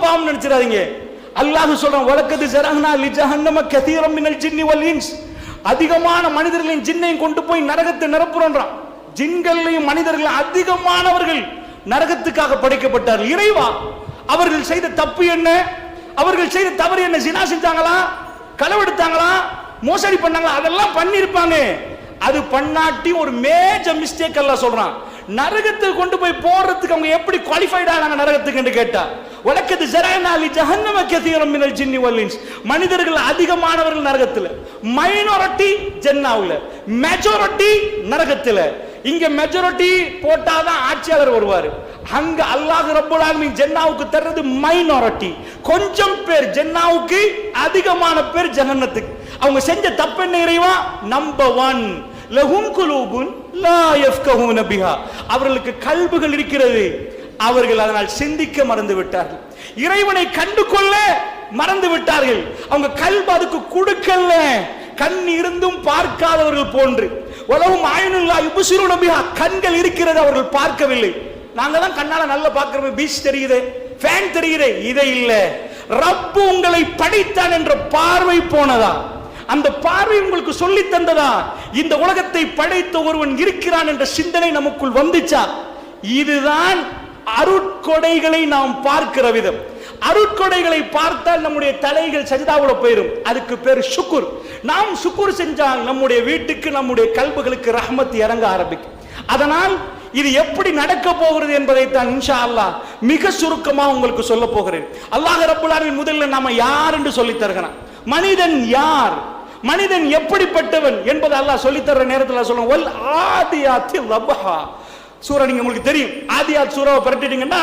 பாவம் நினைச்சிடாதீங்க. அல்லாஹ் சொல்றான், வலக்கது ஜரஹ்னா லி ஜஹன்னம கதீரம் மினல் ஜின்னி வல் இன்ஸ். அதிகமான மனிதர்களையும் ஜின்னையும் கொண்டு போய் நரகத்தை நிரப்புறோன்றான். ஜின்களையும் மனிதர்கள் அதிகமானவர்கள் நரகத்துக்காக படைக்கப்பட்டார்கள். இறைவா, அவர்கள் செய்த தப்பு என்ன? அவர்கள் செய்த தவறு என்ன? ஜினா செஞ்சாங்களா, களவெடுத்தாங்களா, மோசடி பண்ணாங்களா? அதெல்லாம் பண்ணிருப்பாங்க. அது பண்ணாட்டி ஒரு மேஜர் மிஸ்டேக் அல்லாஹ் சொல்றான். நரகத்துக்கு கொண்டு போய் போறதுக்கு அவங்க எப்படி குவாலிஃபைட் ஆனாங்க நரகத்துக்கு என்று கேட்டா, வலக்கது ஜரஹ்னா லி ஜஹன்னம கதீரம் மினல் ஜின்னி வல் இன்ஸ். மனிதர்கள் அதிகமானவர்கள் நரகத்தில், மைனாரிட்டி ஜன்னாவுல, மெஜாரிட்டி நரகத்தில். இங்க மெஜாரிட்டி போட்டாதான் ஆட்சியாளர் வருவார். அங்க அல்லாஹ் ரப்பல் ஆலமீன் ஜன்னாவுக்கு தர்றது மைனாரிட்டி, கொஞ்சம் பேர். ஜன்னாவுக்கு அதிகமான பேர் ஜஹன்னத்துக்கு. அவங்க செஞ்ச தப்பு என்ன இறைவா? நம்பர் 1, லஹும் குலூபுன் லா யஃப்கஹூன பிஹா. அவர்களுக்கு கல்புகள் இருக்கிறது, அவர்கள் அதனால் சிந்திக்க மறந்து விட்டார்கள். இறைவனை கண்டு கொள்ள மறந்து விட்டார்கள். அவங்க கல்பு அதுக்கு கொடுக்கல. கண் இருந்தும் பார்க்காதவர்கள் போன்று. வலஹும் அய்னுன் லா யுப்சிரூன பிஹா. கண்கள் இருக்கிறது, அவர்கள் பார்க்கவில்லை. நாங்க தான் கண்ணால நல்லா பார்க்கிறோம், பீச் தெரியுது, ஃபேன் தெரியுது. இதை இல்ல, ரப்பு உங்களை படைத்தான் என்ற பார்வை போனதா? அந்த பார்வை உங்களுக்கு சொல்லி தந்ததா? இந்த உலகத்தை படைத்த ஒருவன் இருக்கிறான் என்ற சிந்தனை நமக்குள் வந்துச்சா? இதுதான் அருட்கொடைகளை நாம் பார்க்கிற விதம். அருட்கொடைகளை பார்த்தால் நம்முடைய தலைகள் சஜிதாவுல போயிடும். அதுக்கு பேர் சுக்குர். நாம் சுக்குர் செஞ்சால் நம்முடைய வீட்டுக்கு, நம்முடைய கல்புகளுக்கு ரஹ்மத் இறங்க ஆரம்பிக்கும். அதனால் இது எப்படி நடக்க போகிறது என்பதை தான் இன்ஷா அல்லாஹ் மிக சுருக்கமாக உங்களுக்கு சொல்ல போகிறேன். அல்லாஹ் ரப்பல் ஆலமீன் முதல்ல நாம யார் என்று சொல்லி தருகிறான். மனிதன் யார், மனிதன் எப்படிப்பட்டவன் என்பதை அல்லாஹ் சொல்லி தர்ற நேரத்தில் சொல்லுவோம், வல் ஆதியாத்தி லபஹா. சூரா நீங்க உங்களுக்கு தெரியும். ஆதியாத் சூராவை பரட்டிட்டீங்கன்னா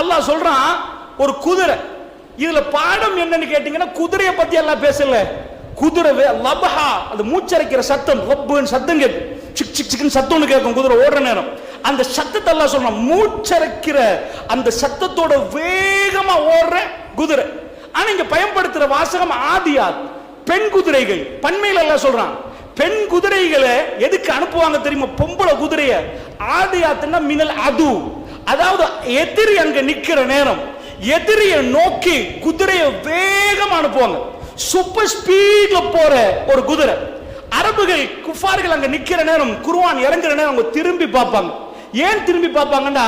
அல்லாஹ் சொல்றான், ஒரு குதிரை. இதுல பாடம் என்னன்னு கேட்டீங்கன்னா, குதிரையை பத்தி எல்லாம் பேசல. குதிரை லபஹா, அது மூச்சரைக்கிற சத்தம், லப்புன்னு சத்தம் கேட்கும், சிக் சிக் சிக்னு சத்தம்னு கேட்கும் குதிரை ஓடுற நேரம். அந்த சத்தத்தை எல்லாம் சொல்றான், மூச்சரைக்கிற அந்த சத்தத்தோட வேகமா ஓடுற குதிரை. ஆனா இங்க பயன்படுத்துற வாசகம் ஆதியாத், பெண் குதிரைகள். பன்மையில எல்லாம் சொல்றான், பெண் குதிரைகளை எதுக்கு அனுப்புவாங்க தெரியுமா? பொம்பளை குதிரைய. ஆதியாத்னா மினல் அது, அதாவது எதிரி அங்க நிக்கிற நேரம், எதிரிய நோக்கி குதிரையை வேகமா அனுப்புவாங்க. சூப்பர் ஸ்பீட்ல போற ஒரு குதிரை. அரபுகள், குஃபார்கள் அங்க நிக்கிற நேரம், குர்ஆன் இறங்குற நேரம் அவங்க திரும்பி பார்ப்பாங்க. ஏன் திரும்பி பார்ப்பாங்கன்னா,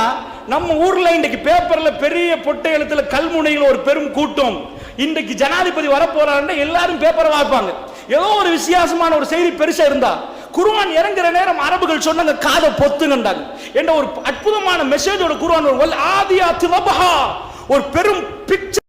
நம்ம ஊர்ல இன்னைக்கு பேப்பர்ல பெரிய பொட்டை எழுத்துல கல்முனையில் ஒரு பெரும் கூட்டம், இன்றைக்கு ஜனாதிபதி வரப்போறாருன்னா எல்லாரும் பேப்பரை வாய்ப்பாங்க. ஏதோ ஒரு வித்தியாசமான ஒரு செய்தி பெருசா இருந்தா, குர்ஆன் இறங்குற நேரம் அரபுகள் சொன்னாங்க, காதை பொத்துங்கண்டாங்க. என்ற ஒரு அற்புதமான மெசேஜோட குர்ஆன், வல் ஆதியாத் லபஹா, ஒரு பெரும் பிக்சர்